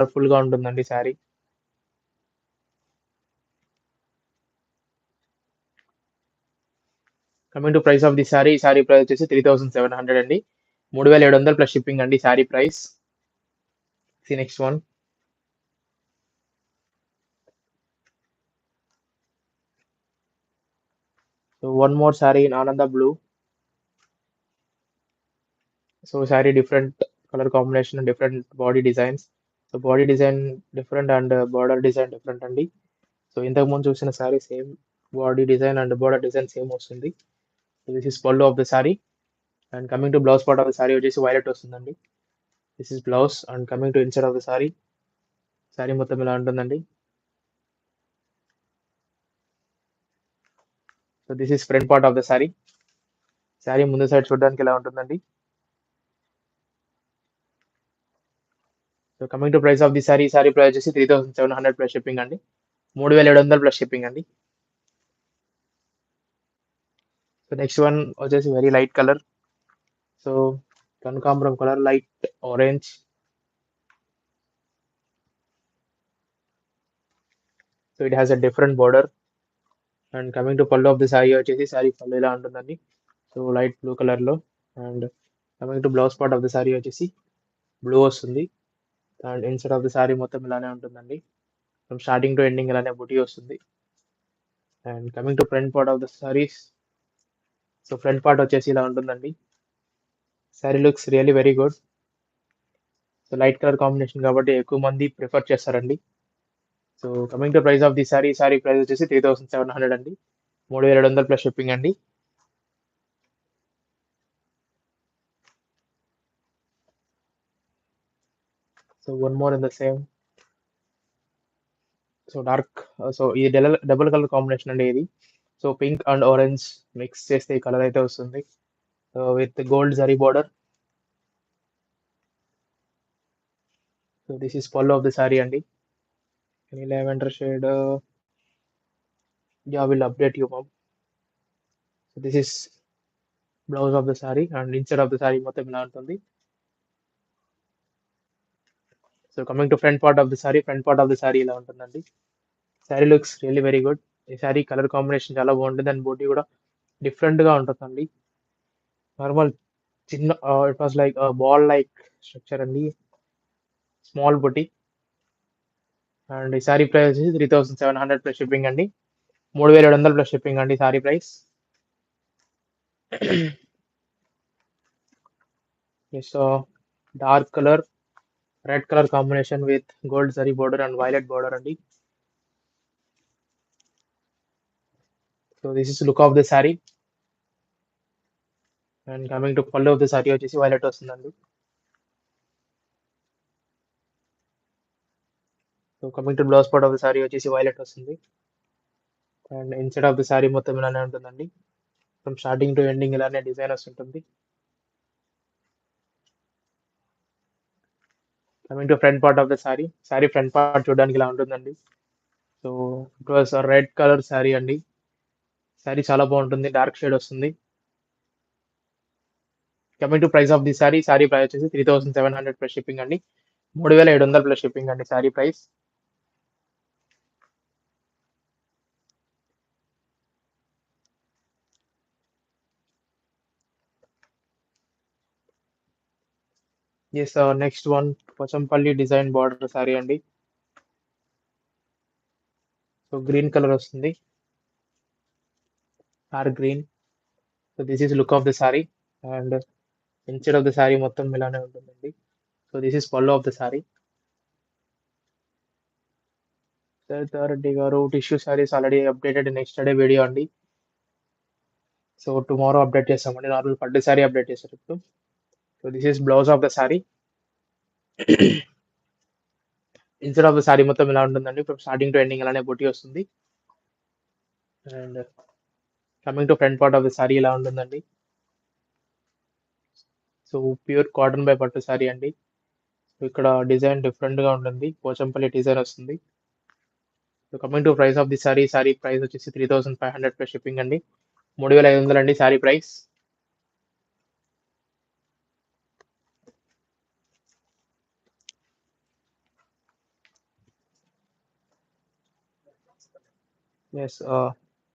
కలర్ఫుల్గా ఉంటుందండి sari. Coming to price of the sari, ఈ శారీ ప్రైస్ వచ్చేసి 3700 అండి. 3700 ప్లస్ షిప్పింగ్ అండి sari price. See next one. So one more sari in Ananda blue. So sari different colour combination and different body designs. So body design different and border design different అండి. So ఇంతకుముందు చూసిన sari same body design and border design same వస్తుంది. So this is pallu of the sari. And coming to blouse part of the sari వచ్చేసి violet వస్తుందండి. This is blouse. And coming to inside of the sari, sari మొత్తం ఇలా ఉంటుందండి. So this is front part of the sari. Sari ముందు side చూడడానికి ఇలా ఉంటుందండి. So coming to price of the sari, sari price వచ్చేసి 3700 ప్లస్ షిప్పింగ్ అండి. 3700 ప్లస్ షిప్పింగ్ అండి. సో నెక్స్ట్ వన్ వచ్చేసి వెరీ లైట్ కలర్. సో కనకాంబరం colour, light orange. So it has a different border. And coming to pallu of the sari వచ్చేసి శారీ పళ్ళు ఇలా ఉంటుందండి. So light blue కలర్లో. And coming to blouse part of the sari వచ్చేసి blue వస్తుంది. And inside of the sari మొత్తం ఇలానే ఉంటుందండి. ఫ్రమ్ స్టార్టింగ్ టు ఎండింగ్ ఇలానే బుటీ వస్తుంది. And coming to front part of the saris. So front part వచ్చేసి ఇలా ఉంటుందండి. Sari looks really very good. So light colour combination కాబట్టి ఎక్కువ మంది ప్రిఫర్ చేస్తారండి. So coming to price of the sari, sari price వచ్చేసి 3700 అండి. 3700 ప్లస్ షిప్పింగ్ అండి. So one more in the same. So dark, so ఇది డబుల్ కలర్ కాంబినేషన్ అండి ఇది. So pink and orange mix చేస్తే ఈ కలర్ అయితే వస్తుంది. So with gold zari border. So this is pallu of the sari అండి. Any lavender shade, yeah will update you ma'am. So this is blouse of the sari and inside of the sari మొత్తం ఇలా ఉంటుంది. So coming to front part of the sari, front part of the sari ఇలా ఉంటుందండి. Sari looks really very good. ఈ sari colour combination చాలా బాగుంటుంది and బూటీ కూడా డిఫరెంట్గా ఉంటుందండి. నార్మల్ చిన్న, it was like ball like structure అండి, స్మాల్ బూటీ. అండ్ ఈ శారీ ప్రైస్ వచ్చేసి 3700 ప్లస్ షిప్పింగ్ అండి. 3700 ప్లస్ షిప్పింగ్ అండి sari price. Yes, dark colour, red colour combination with gold zari border and violet border అండి. So this is look of the sari. And coming to pallu of the sari వచ్చేసి violet వస్తుందండి. So coming to blouse part of the sari వచ్చేసి violet వస్తుంది. And inside of the sari మొత్తం ఇలానే ఉంటుందండి. From starting to ending ఇలానే design వస్తుంటుంది. Coming to front part of the sari, sari front part చూడడానికి ఇలా ఉంటుందండి. So it was red colour sari అండి. శారీ చాలా బాగుంటుంది, డార్క్ షేడ్ వస్తుంది. Coming to price of the sari, sari price వచ్చేసి 3700 ప్లస్ షిప్పింగ్ అండి. 3700 ప్లస్ షిప్పింగ్ అండి sari price. Yes, next one Pochampally design border sari అండి. సో గ్రీన్ కలర్ వస్తుంది, dark green. So this is look of the sari. And inside of the sari మొత్తం ఇలానే ఉంటుందండి. So this is పళ్ళు of the sari. Reddy గారు, tissue saris already updated next day video అండి. So tomorrow update చేస్తామండి. Normal పట్టు శారీ అప్డేట్ చేస్తారు ఇప్పుడు. So this is blouse of the sari. Inside of the sari మొత్తం ఇలా ఉంటుందండి. ఫ్రమ్ స్టార్టింగ్ టు ఎండింగ్ అలానే బుట్టి వస్తుంది. And coming to front part of the sari ఇలా ఉంటుందండి. సో ప్యూర్ కాటన్ బై పట్టు శారీ అండి. సో ఇక్కడ డిజైన్ డిఫరెంట్గా ఉంటుంది, పోచంపల్లి డిజైన్ వస్తుంది. So coming to price of the sari, sari price వచ్చేసి 3500 ప్లస్ షిప్పింగ్ అండి. 3500 అండి శారీ ప్రైస్. Yes.